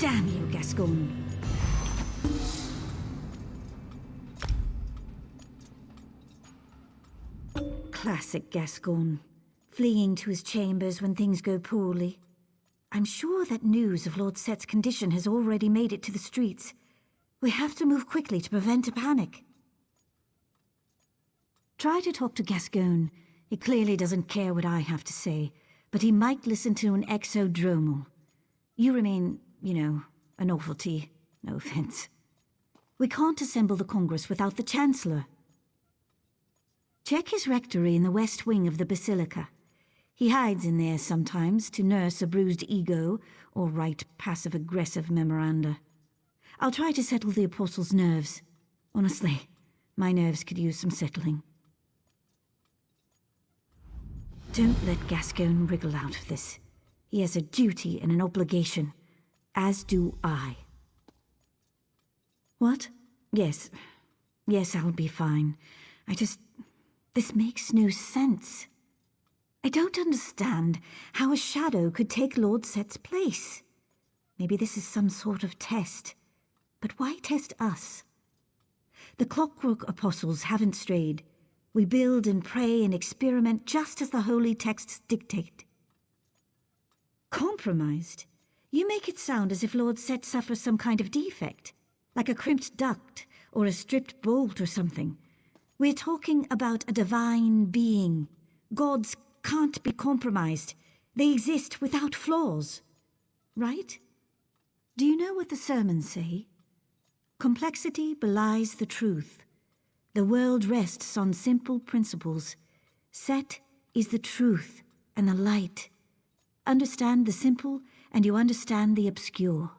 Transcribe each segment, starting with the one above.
Damn you, Gascome. Classic Gascome. Fleeing to his chambers when things go poorly. I'm sure that news of Lord Seht's condition has already made it to the streets. We have to move quickly to prevent a panic. Try to talk to Gascome. He clearly doesn't care what I have to say, but he might listen to an exodromal. You remain, a novelty. No offense. We can't assemble the Congress without the Chancellor. Check his rectory in the west wing of the Basilica. He hides in there sometimes to nurse a bruised ego or write passive-aggressive memoranda. I'll try to settle the Apostle's nerves. Honestly, my nerves could use some settling. Don't let Gascome wriggle out of this. He has a duty and an obligation, as do I. What? Yes, I'll be fine. This makes no sense. I don't understand how a shadow could take Lord Seht's place. Maybe this is some sort of test. But why test us? The Clockwork apostles haven't strayed. We build and pray and experiment just as the holy texts dictate. Compromised? You make it sound as if Lord Seht suffers some kind of defect, like a crimped duct or a stripped bolt or something. We're talking about a divine being. Gods can't be compromised. They exist without flaws. Right? Do you know what the sermons say? Complexity belies the truth. The world rests on simple principles. Seht is the truth and the light. Understand the simple and you understand the obscure.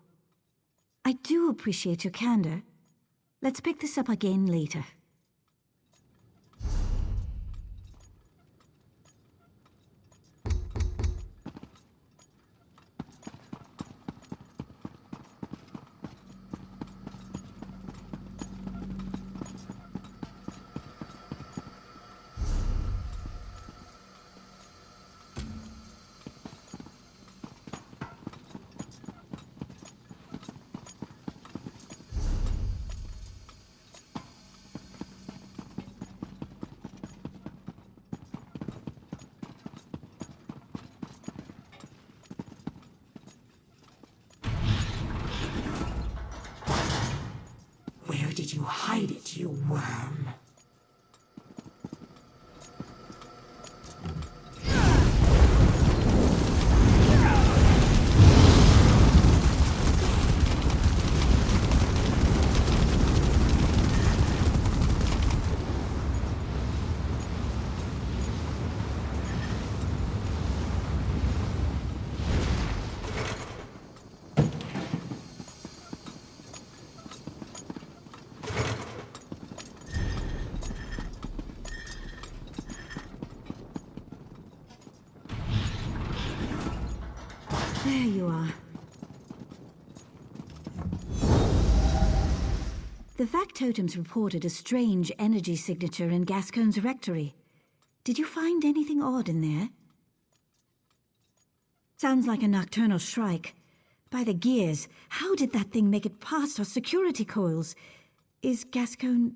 I do appreciate your candor. Let's pick this up again later. Where did you hide it, you worm? There you are. The factotums reported a strange energy signature in Gascome's rectory. Did you find anything odd in there? Sounds like a nocturnal shrike. By the gears, how did that thing make it past our security coils? Is Gascome...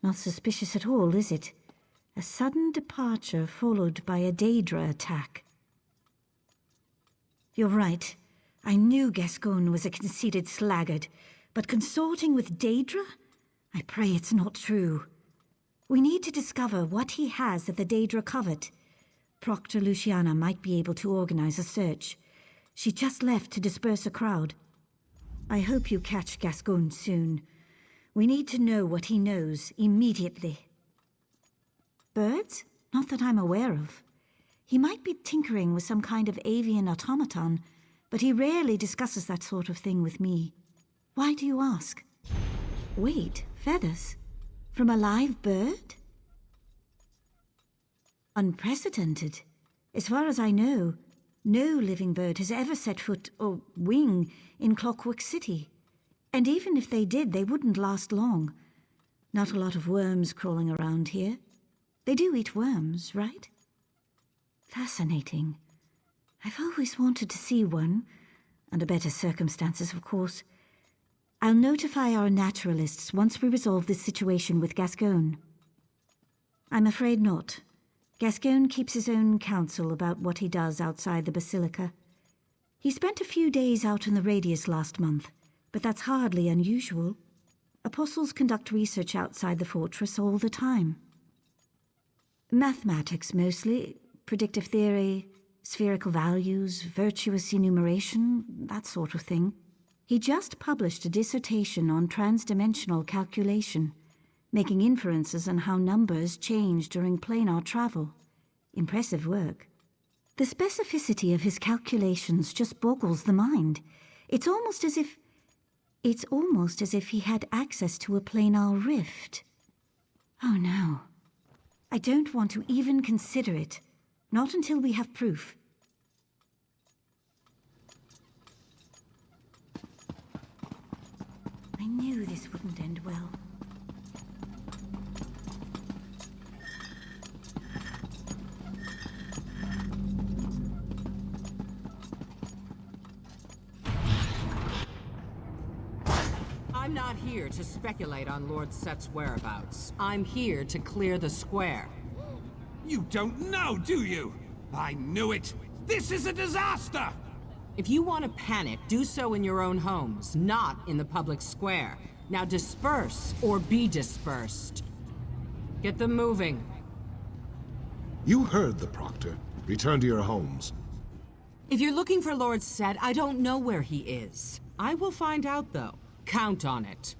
Not suspicious at all, is it? A sudden departure followed by a Daedra attack. You're right. I knew Gascome was a conceited sluggard, but consorting with Daedra? I pray it's not true. We need to discover what he has that the Daedra covet. Proctor Luciana might be able to organize a search. She just left to disperse a crowd. I hope you catch Gascome soon. We need to know what he knows immediately. Birds? Not that I'm aware of. He might be tinkering with some kind of avian automaton, but he rarely discusses that sort of thing with me. Why do you ask? Wait, feathers? From a live bird? Unprecedented. As far as I know, no living bird has ever set foot or wing in Clockwork City. And even if they did, they wouldn't last long. Not a lot of worms crawling around here. They do eat worms, right? Fascinating. I've always wanted to see one, under better circumstances, of course. I'll notify our naturalists once we resolve this situation with Gascome. I'm afraid not. Gascome keeps his own counsel about what he does outside the Basilica. He spent a few days out in the Radius last month, but that's hardly unusual. Apostles conduct research outside the fortress all the time. Mathematics mostly, predictive theory, spherical values, virtuous enumeration, that sort of thing. He just published a dissertation on transdimensional calculation, making inferences on how numbers change during planar travel. Impressive work. The specificity of his calculations just boggles the mind. It's almost as if he had access to a planar rift. Oh no. I don't want to even consider it. Not until we have proof. I knew this wouldn't end well. I'm not here to speculate on Lord Seht's whereabouts. I'm here to clear the square. You don't know, do you? I knew it! This is a disaster! If you want to panic, do so in your own homes, not in the public square. Now disperse, or be dispersed. Get them moving. You heard the Proctor. Return to your homes. If you're looking for Lord Seht, I don't know where he is. I will find out, though. Count on it.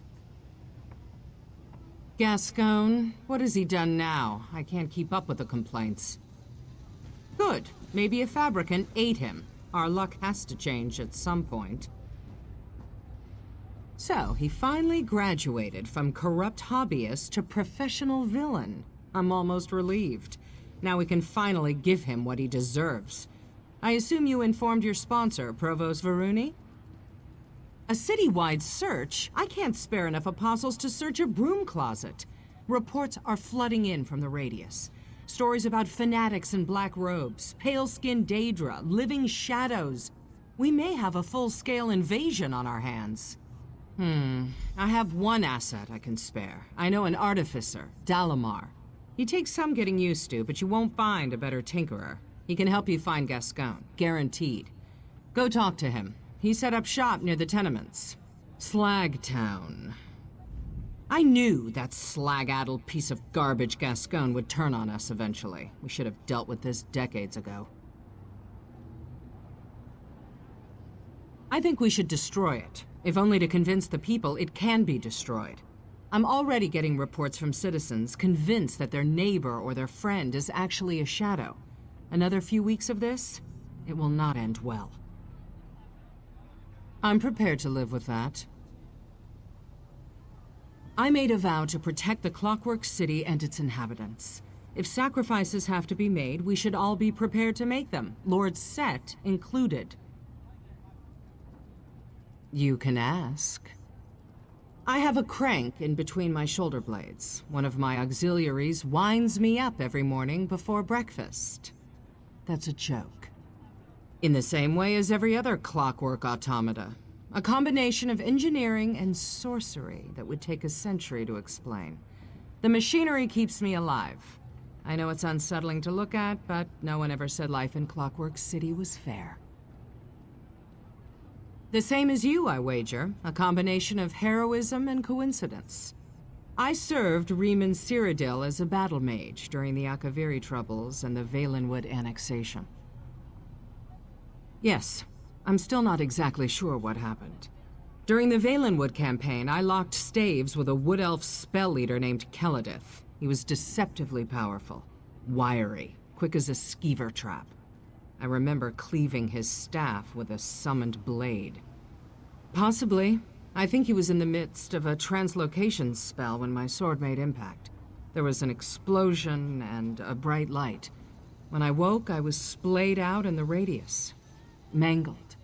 Gascome, what has he done now? I can't keep up with the complaints. Good. Maybe a fabricant ate him. Our luck has to change at some point. So, he finally graduated from corrupt hobbyist to professional villain. I'm almost relieved. Now we can finally give him what he deserves. I assume you informed your sponsor, Provost Varuni? A citywide search? I can't spare enough apostles to search a broom closet. Reports are flooding in from the Radius. Stories about fanatics in black robes, pale-skinned Daedra, living shadows. We may have a full-scale invasion on our hands. I have one asset I can spare. I know an artificer, Dalamar. He takes some getting used to, but you won't find a better tinkerer. He can help you find Gascome, guaranteed. Go talk to him. He set up shop near the tenements. Slagtown. I knew that slag-addled piece of garbage Gascome would turn on us eventually. We should have dealt with this decades ago. I think we should destroy it, if only to convince the people it can be destroyed. I'm already getting reports from citizens convinced that their neighbor or their friend is actually a shadow. Another few weeks of this, it will not end well. I'm prepared to live with that. I made a vow to protect the Clockwork City and its inhabitants. If sacrifices have to be made, we should all be prepared to make them, Lord Seht included. You can ask. I have a crank in between my shoulder blades. One of my auxiliaries winds me up every morning before breakfast. That's a joke. In the same way as every other clockwork automata. A combination of engineering and sorcery that would take a century to explain. The machinery keeps me alive. I know it's unsettling to look at, but no one ever said life in Clockwork City was fair. The same as you, I wager. A combination of heroism and coincidence. I served Riemann Cyrodiil as a battle mage during the Akaviri troubles and the Valenwood annexation. Yes, I'm still not exactly sure what happened. During the Valenwood campaign, I locked staves with a wood elf spell leader named Kelladith. He was deceptively powerful, wiry, quick as a skeever trap. I remember cleaving his staff with a summoned blade. Possibly. I think he was in the midst of a translocation spell when my sword made impact. There was an explosion and a bright light. When I woke, I was splayed out in the Radius. Mangled.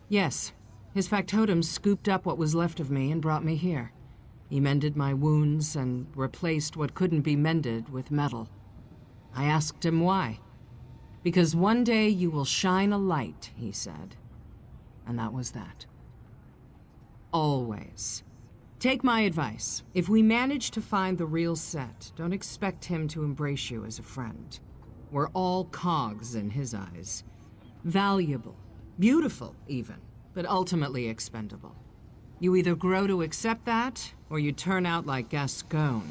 Yes, his factotum scooped up what was left of me and brought me here. He mended my wounds and replaced what couldn't be mended with metal. I asked him why. Because one day you will shine a light, he said. And that was that. Always. Take my advice. If we manage to find the real Seht, don't expect him to embrace you as a friend. We're all cogs in his eyes. Valuable. Beautiful, even. But ultimately expendable. You either grow to accept that, or you turn out like Gascome.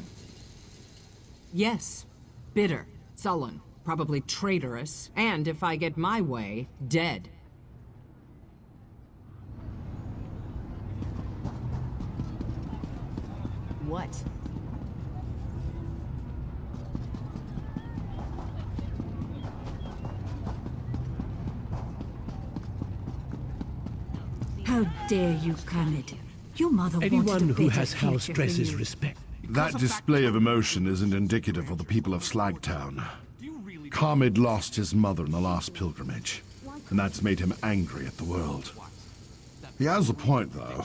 Yes, bitter, sullen, probably traitorous, and if I get my way, dead. What? How dare you, Kermit? Your mother wanted Anyone a who better has house future for dresses you. respect. That display of emotion isn't indicative of the people of Slagtown. Carmid lost his mother in the last pilgrimage, and that's made him angry at the world. He has a point, though.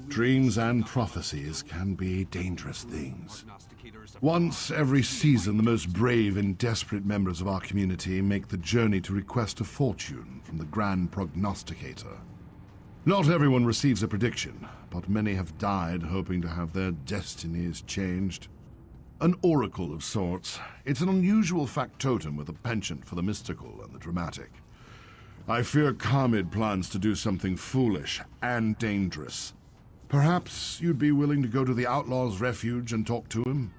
Dreams and prophecies can be dangerous things. Once every season, the most brave and desperate members of our community make the journey to request a fortune from the Grand Prognosticator. Not everyone receives a prediction, but many have died hoping to have their destinies changed. An oracle of sorts. It's an unusual factotum with a penchant for the mystical and the dramatic. I fear Carmid plans to do something foolish and dangerous. Perhaps you'd be willing to go to the Outlaw's Refuge and talk to him?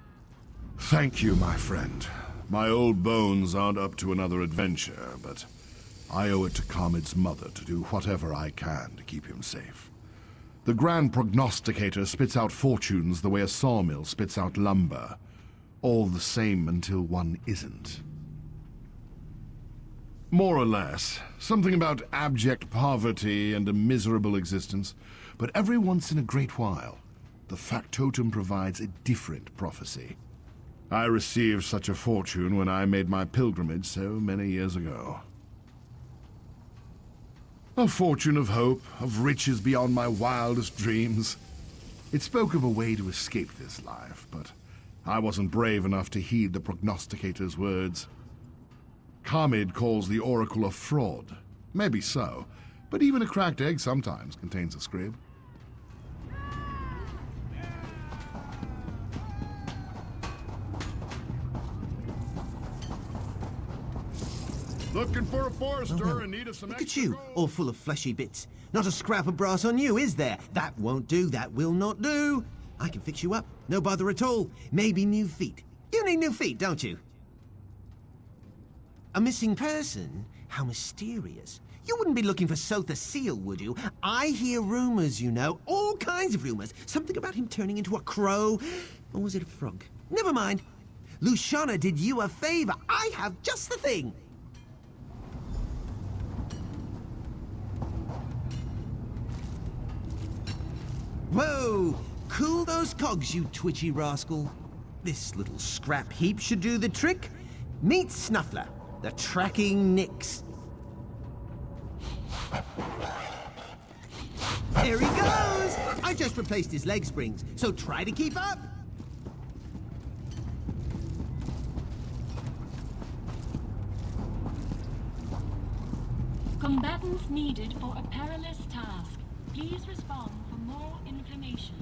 Thank you, my friend. My old bones aren't up to another adventure, but I owe it to Carmid's mother to do whatever I can to keep him safe. The Grand Prognosticator spits out fortunes the way a sawmill spits out lumber. All the same until one isn't. More or less. Something about abject poverty and a miserable existence. But every once in a great while, the factotum provides a different prophecy. I received such a fortune when I made my pilgrimage so many years ago. A fortune of hope, of riches beyond my wildest dreams. It spoke of a way to escape this life, but I wasn't brave enough to heed the prognosticator's words. Carmid calls the oracle a fraud. Maybe so, but even a cracked egg sometimes contains a scrib. Looking for a forester in need of some Look at extra you, gold. all full of fleshy bits. Not a scrap of brass on you, is there? That won't do, that will not do. I can fix you up, no bother at all. Maybe new feet. You need new feet, don't you? A missing person? How mysterious. You wouldn't be looking for Seht the Seal, would you? I hear rumors, you know, all kinds of rumors. Something about him turning into a crow. Or was it a frog? Never mind. Luciana did you a favor. I have just the thing. Whoa! Cool those cogs, you twitchy rascal. This little scrap heap should do the trick. Meet Snuffler, the tracking Nix. There he goes! I just replaced his leg springs, so try to keep up. Combatants needed for a perilous task. Please respond for more information.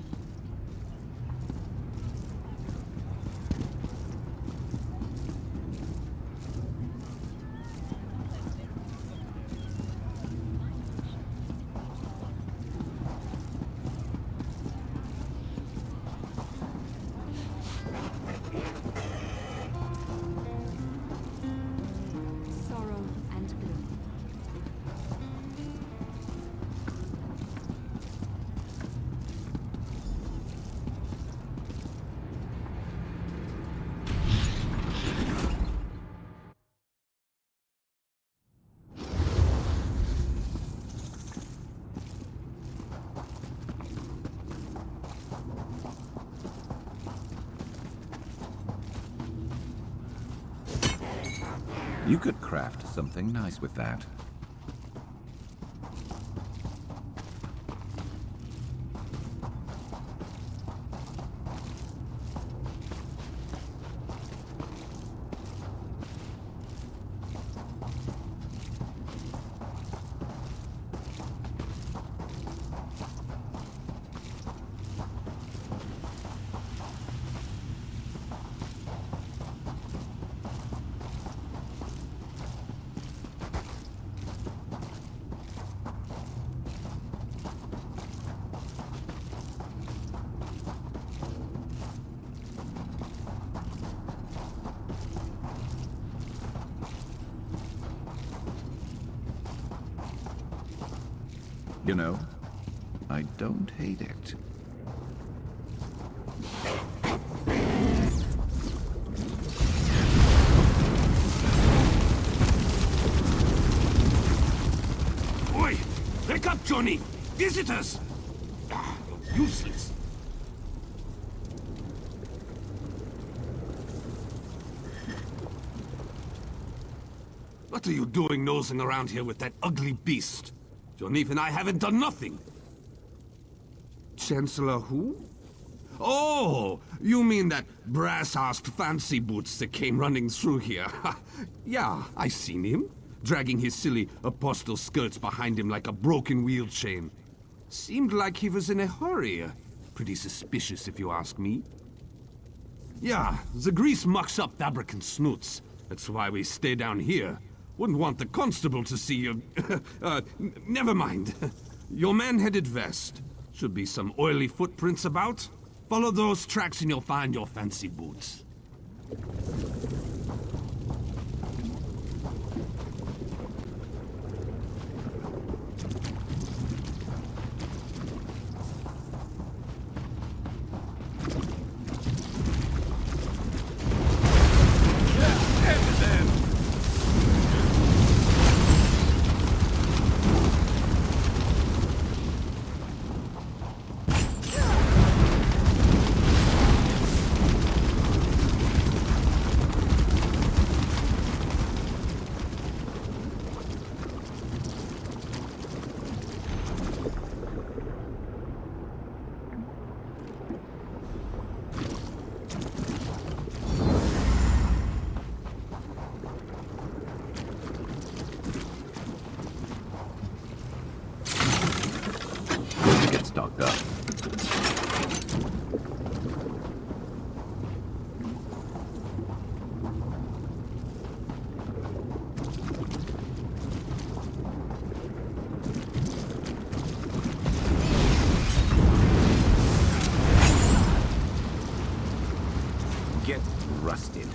Sorrow and gloom. You could craft something nice with that. You know, I don't hate it. Oi! Wake up, Johnny! Visitors! You're useless. What are you doing nosing around here with that ugly beast? Johnny and I haven't done nothing. Chancellor who? Oh, you mean that brass-arsed fancy boots that came running through here? Yeah, I seen him, dragging his silly apostle skirts behind him like a broken wheel chain. Seemed like he was in a hurry. Pretty suspicious, if you ask me. Yeah, the grease mucks up Dabrican snoots. That's why we stay down here. Wouldn't want the constable to see you. Never mind. Your man headed west. Should be some oily footprints about. Follow those tracks and you'll find your fancy boots. Stocked up. Get rusted.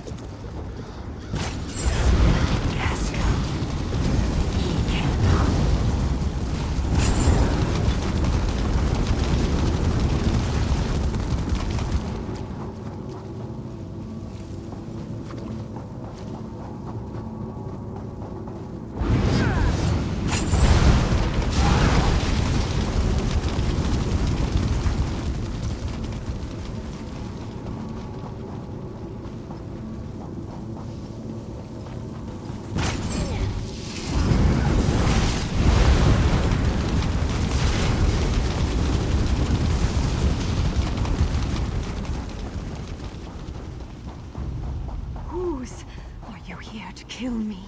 Here to kill me.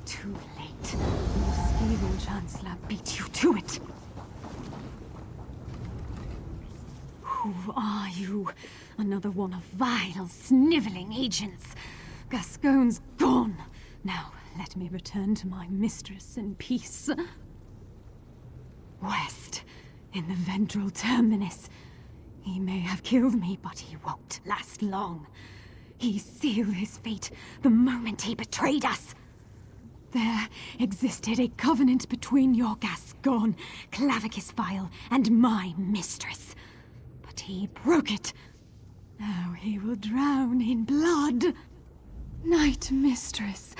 Too late. Your evil Chancellor beat you to it. Who are you? Another one of vile, sniveling agents. Gascome's gone. Now, let me return to my mistress in peace. West, in the ventral terminus. He may have killed me, but he won't last long. He sealed his fate the moment he betrayed us. There existed a covenant between your Gascon, Clavicus Vile, and my mistress. But he broke it. Now he will drown in blood. Night Mistress,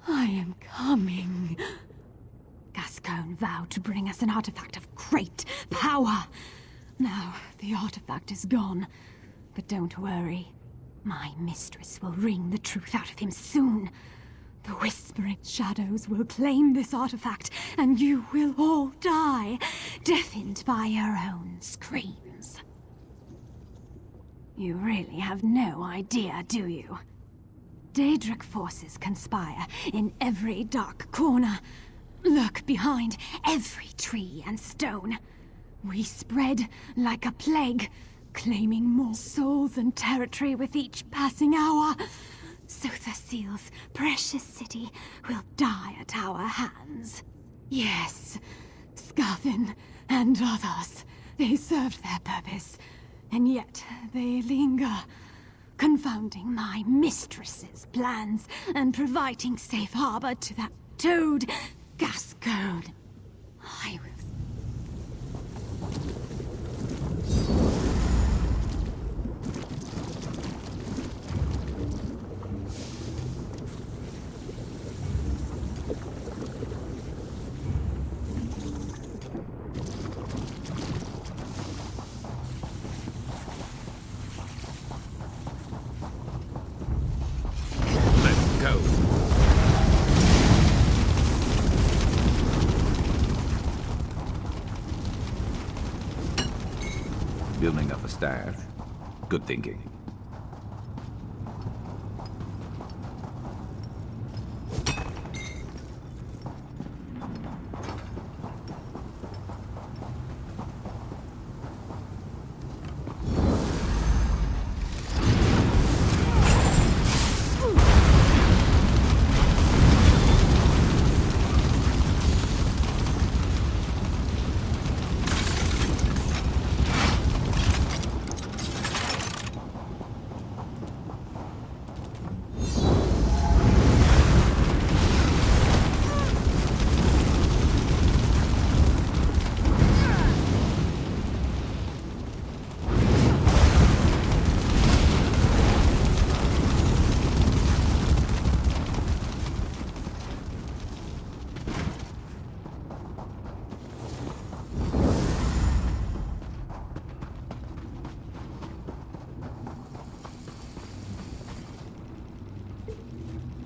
I am coming. Gascon vowed to bring us an artifact of great power. Now the artifact is gone. But don't worry. My mistress will wring the truth out of him soon. The Whispering Shadows will claim this artifact, and you will all die, deafened by your own screams. You really have no idea, do you? Daedric forces conspire in every dark corner, lurk behind every tree and stone. We spread like a plague, claiming more souls and territory with each passing hour. Sotha precious city will die at our hands. Yes, Scathin and others. They served their purpose, and yet they linger, confounding my mistress's plans and providing safe harbor to that toad Gascone. I will up a stash. Good thinking.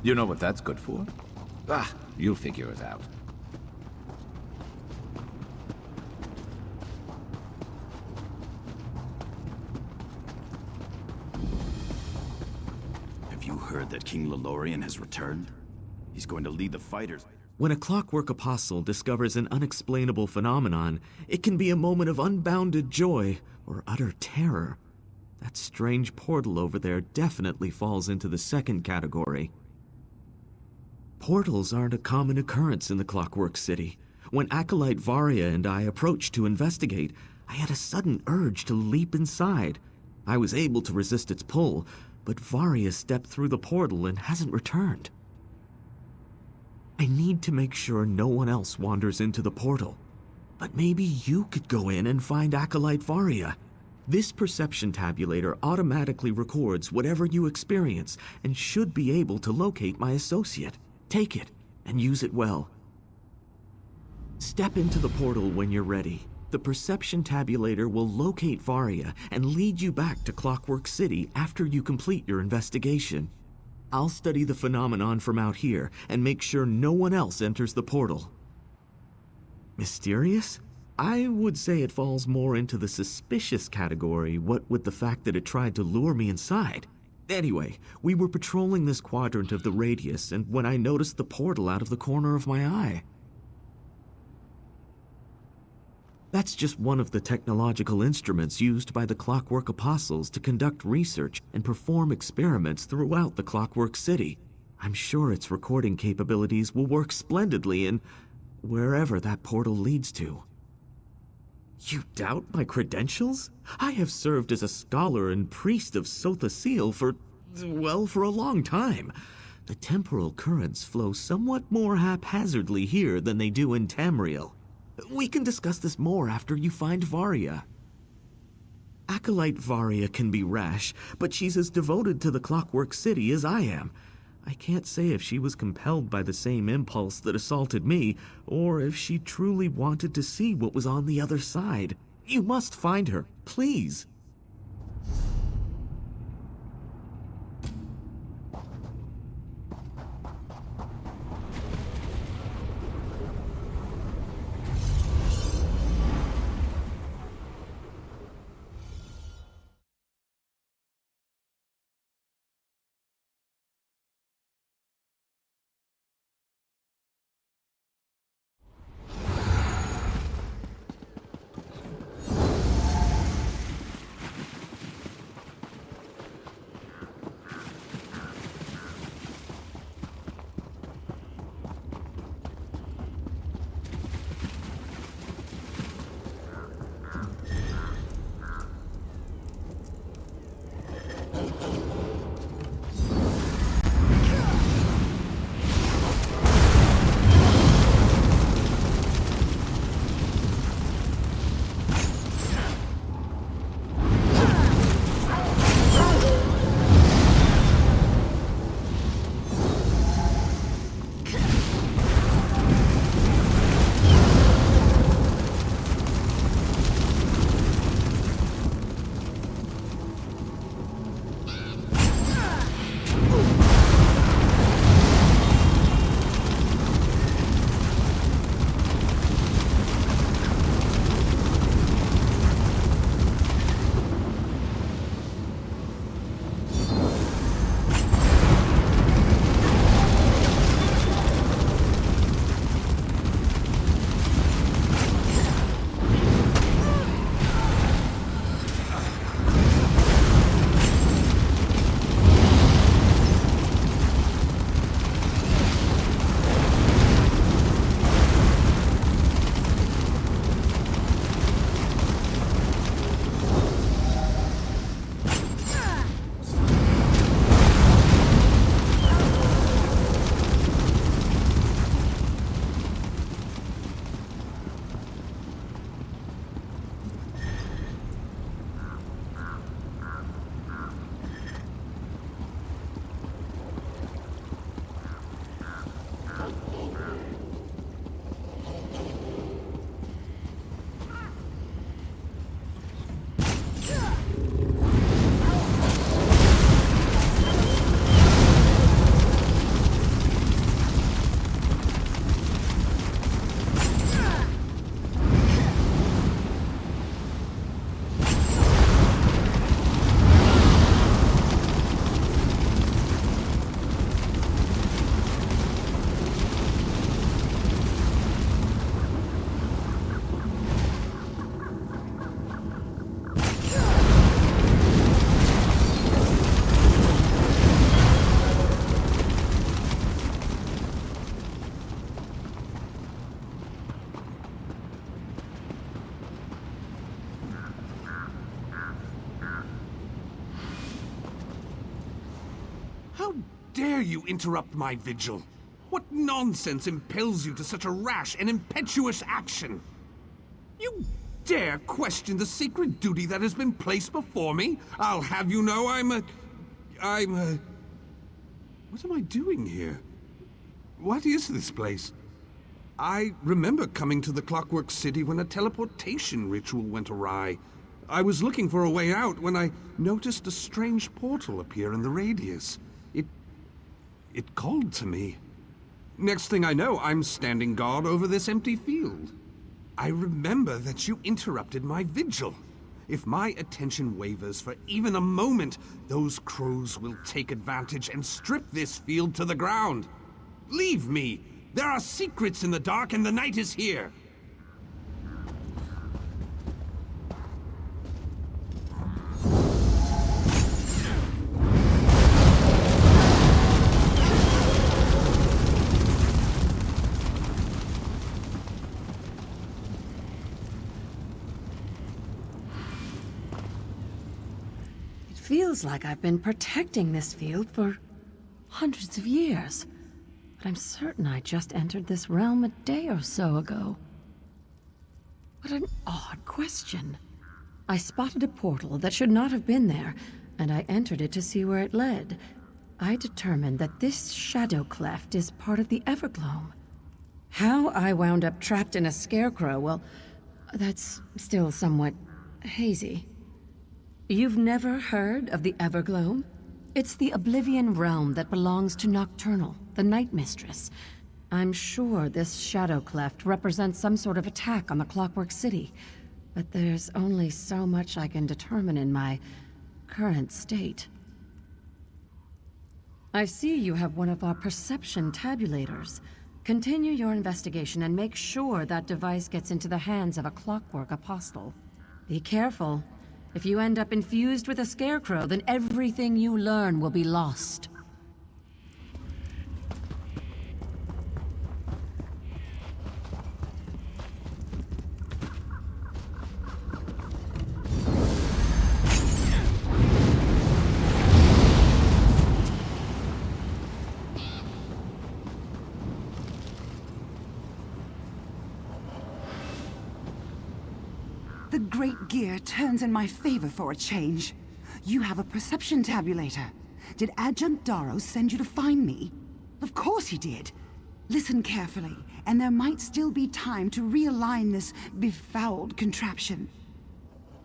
You know what that's good for? Ah, you'll figure it out. Have you heard that King Lelorian has returned? He's going to lead the fighters. When a Clockwork Apostle discovers an unexplainable phenomenon, it can be a moment of unbounded joy or utter terror. That strange portal over there definitely falls into the second category. Portals aren't a common occurrence in the Clockwork City. When Acolyte Varia and I approached to investigate, I had a sudden urge to leap inside. I was able to resist its pull, but Varia stepped through the portal and hasn't returned. I need to make sure no one else wanders into the portal. But maybe you could go in and find Acolyte Varia. This perception tabulator automatically records whatever you experience and should be able to locate my associate. Take it, and use it well. Step into the portal when you're ready. The perception tabulator will locate Varia and lead you back to Clockwork City after you complete your investigation. I'll study the phenomenon from out here and make sure no one else enters the portal. Mysterious? I would say it falls more into the suspicious category, what with the fact that it tried to lure me inside. Anyway, we were patrolling this quadrant of the radius, and when I noticed the portal out of the corner of my eye. That's just one of the technological instruments used by the Clockwork Apostles to conduct research and perform experiments throughout the Clockwork City. I'm sure its recording capabilities will work splendidly in wherever that portal leads to. You doubt my credentials? I have served as a scholar and priest of Seht for a long time. The temporal currents flow somewhat more haphazardly here than they do in Tamriel. We can discuss this more after you find Varia. Acolyte Varia can be rash, but she's as devoted to the Clockwork City as I am. I can't say if she was compelled by the same impulse that assaulted me, or if she truly wanted to see what was on the other side. You must find her, please. dare you interrupt my vigil? What nonsense impels you to such a rash and impetuous action? You dare question the sacred duty that has been placed before me? I'll have you know What am I doing here? What is this place? I remember coming to the Clockwork City when a teleportation ritual went awry. I was looking for a way out when I noticed a strange portal appear in the radius. It called to me. Next thing I know, I'm standing guard over this empty field. I remember that you interrupted my vigil. If my attention wavers for even a moment, those crows will take advantage and strip this field to the ground. Leave me! There are secrets in the dark and the night is here! Feels like I've been protecting this field for hundreds of years. But I'm certain I just entered this realm a day or so ago. What an odd question. I spotted a portal that should not have been there, and I entered it to see where it led. I determined that this shadow cleft is part of the Evergloam. How I wound up trapped in a scarecrow, well, that's still somewhat hazy. You've never heard of the Evergloam? It's the Oblivion realm that belongs to Nocturnal, the Night Mistress. I'm sure this shadow cleft represents some sort of attack on the Clockwork City, but there's only so much I can determine in my current state. I see you have one of our perception tabulators. Continue your investigation and make sure that device gets into the hands of a Clockwork apostle. Be careful. If you end up infused with a scarecrow, then everything you learn will be lost. The Great Gear turns in my favor for a change. You have a perception tabulator. Did Adjunct Darrow send you to find me? Of course he did. Listen carefully, and there might still be time to realign this befouled contraption.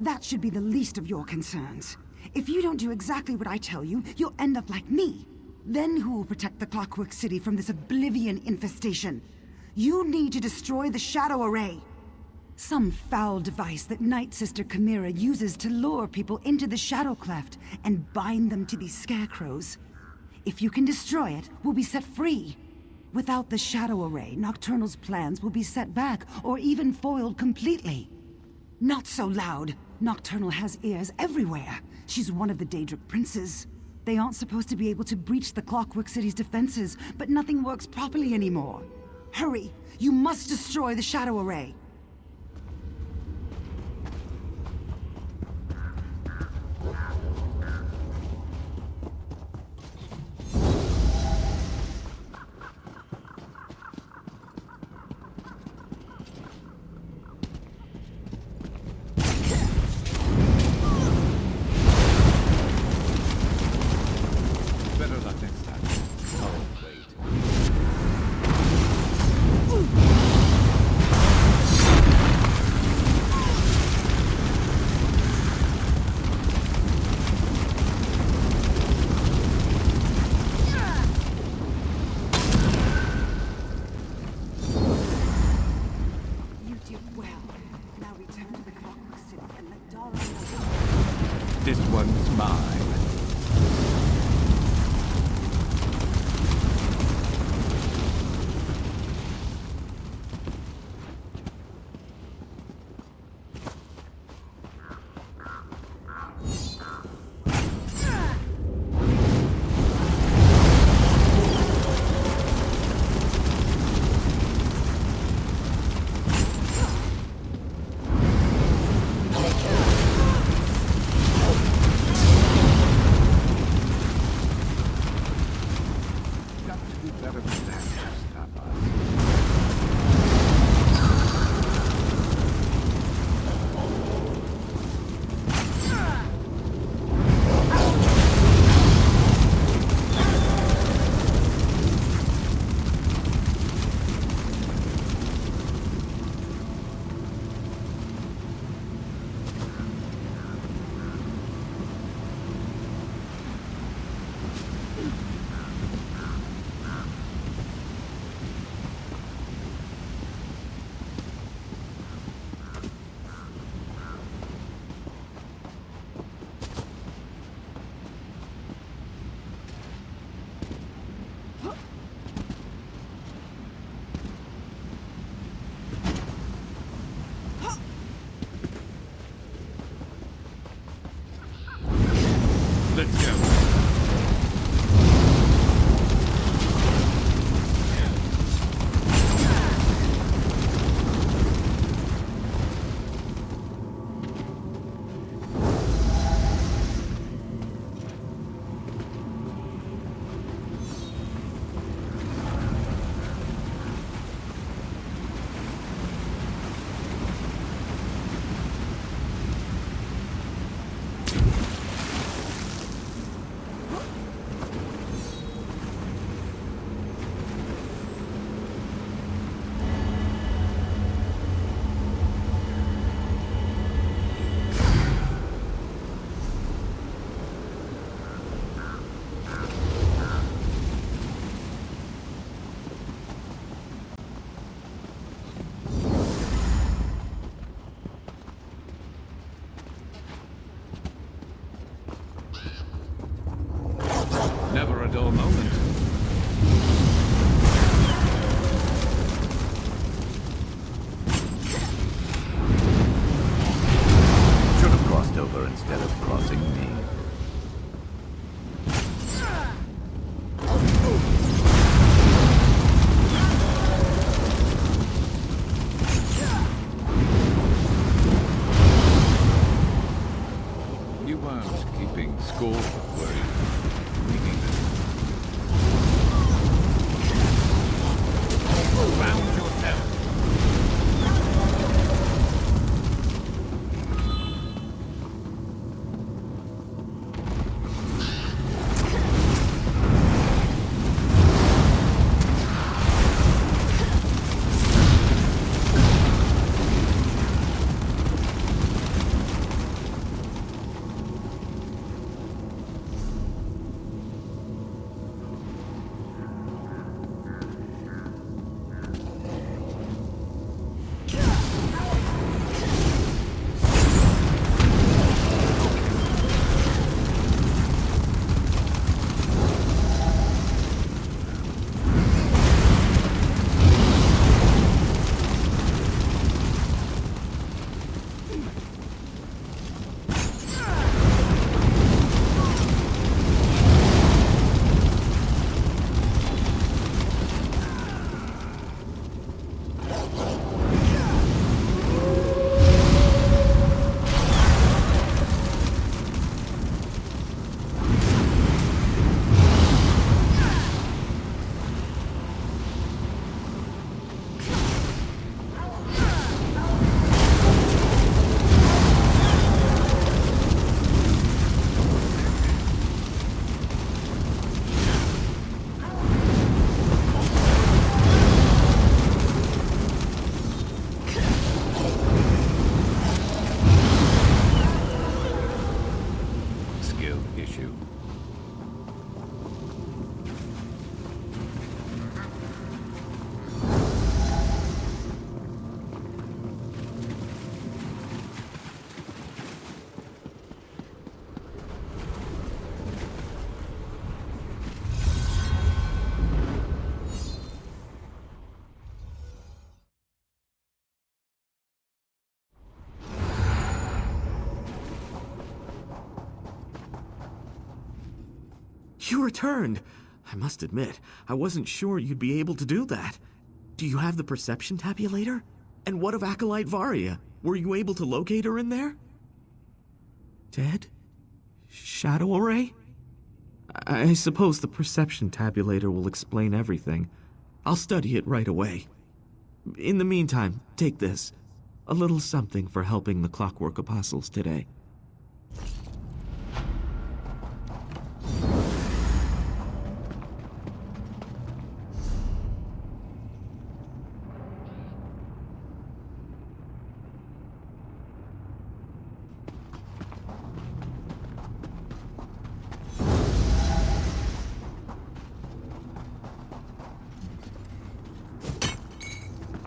That should be the least of your concerns. If you don't do exactly what I tell you, you'll end up like me. Then who will protect the Clockwork City from this Oblivion infestation? You need to destroy the Shadow Array. Some foul device that Night Sister Chimera uses to lure people into the Shadow Cleft and bind them to these scarecrows. If you can destroy it, we'll be set free. Without the Shadow Array, Nocturnal's plans will be set back or even foiled completely. Not so loud. Nocturnal has ears everywhere. She's one of the Daedric princes. They aren't supposed to be able to breach the Clockwork City's defenses, but nothing works properly anymore. Hurry! You must destroy the Shadow Array! Better luck next time. Oh, wait. You did well. Now return to the Clockwork City and let Darrow know. This one's mine. Let's go. Never a dull moment. Should have crossed over instead of crossing me. You weren't keeping score, were you? Round yourself. You returned! I must admit, I wasn't sure you'd be able to do that. Do you have the perception tabulator? And what of Acolyte Varia? Were you able to locate her in there? Dead? Shadow Array? I suppose the perception tabulator will explain everything. I'll study it right away. In the meantime, take this. A little something for helping the Clockwork Apostles today.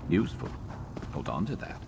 Useful. Hold on to that.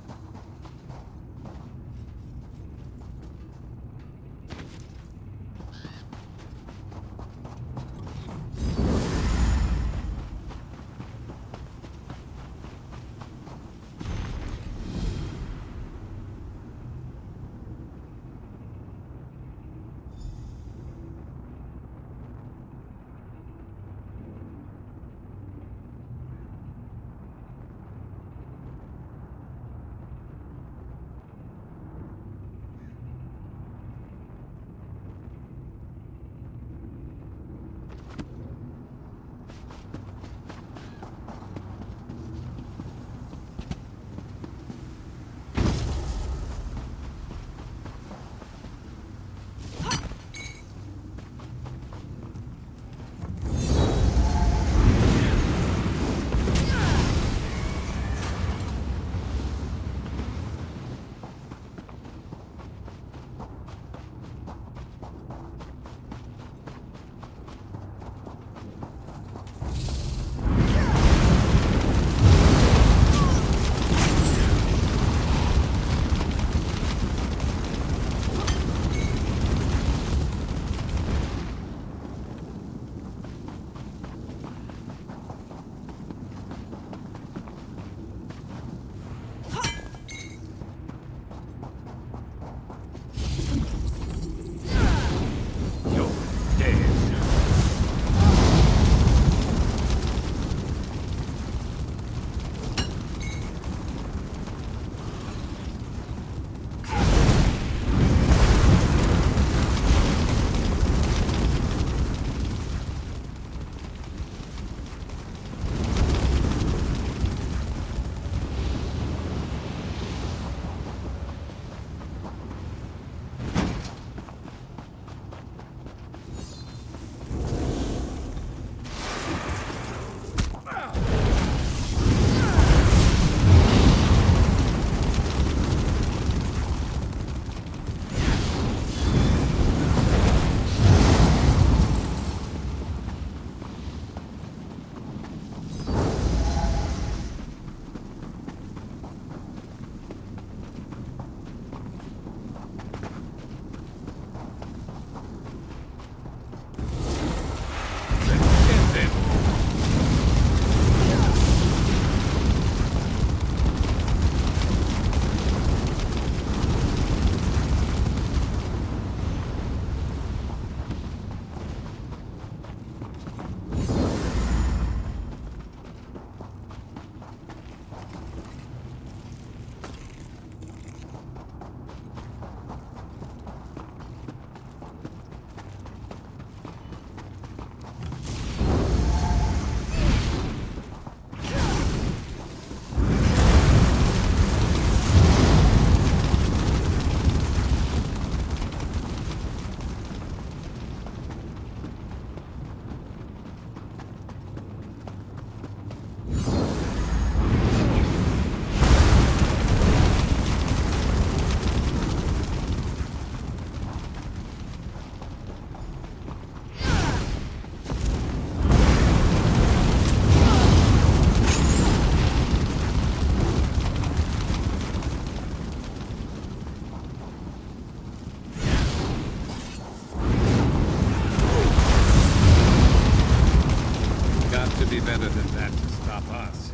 Plenty better than that to stop us.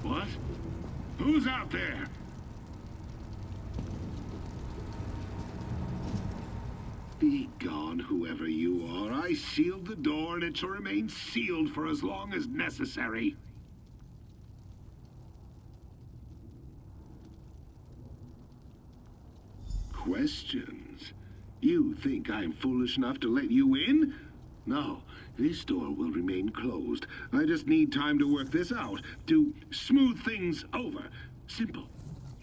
What? Who's out there? Be gone, whoever you are. I sealed the door, and it shall remain sealed for as long as necessary. Questions? You think I'm foolish enough to let you in? No, this door will remain closed. I just need time to work this out, to smooth things over. Simple.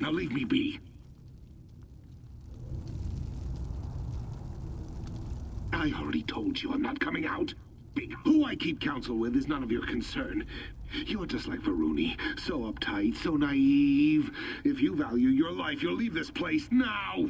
Now leave me be. I already told you I'm not coming out. Who I keep counsel with is none of your concern. You're just like Varuni, so uptight, so naive. If you value your life, you'll leave this place now.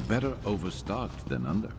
Better overstocked than under.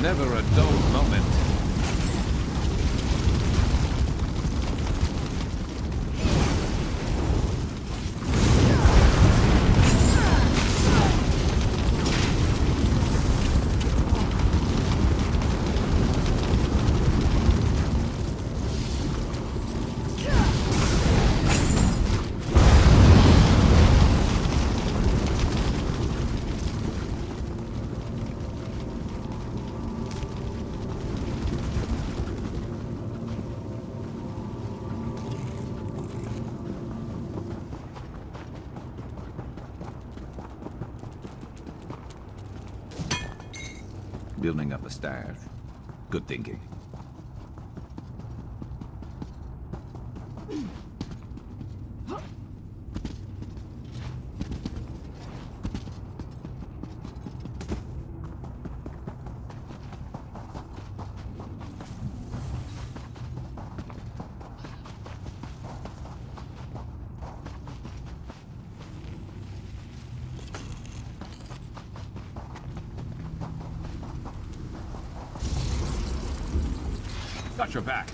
Never a dull moment. Building up a stash. Good thinking. Got your back.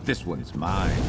This one's mine.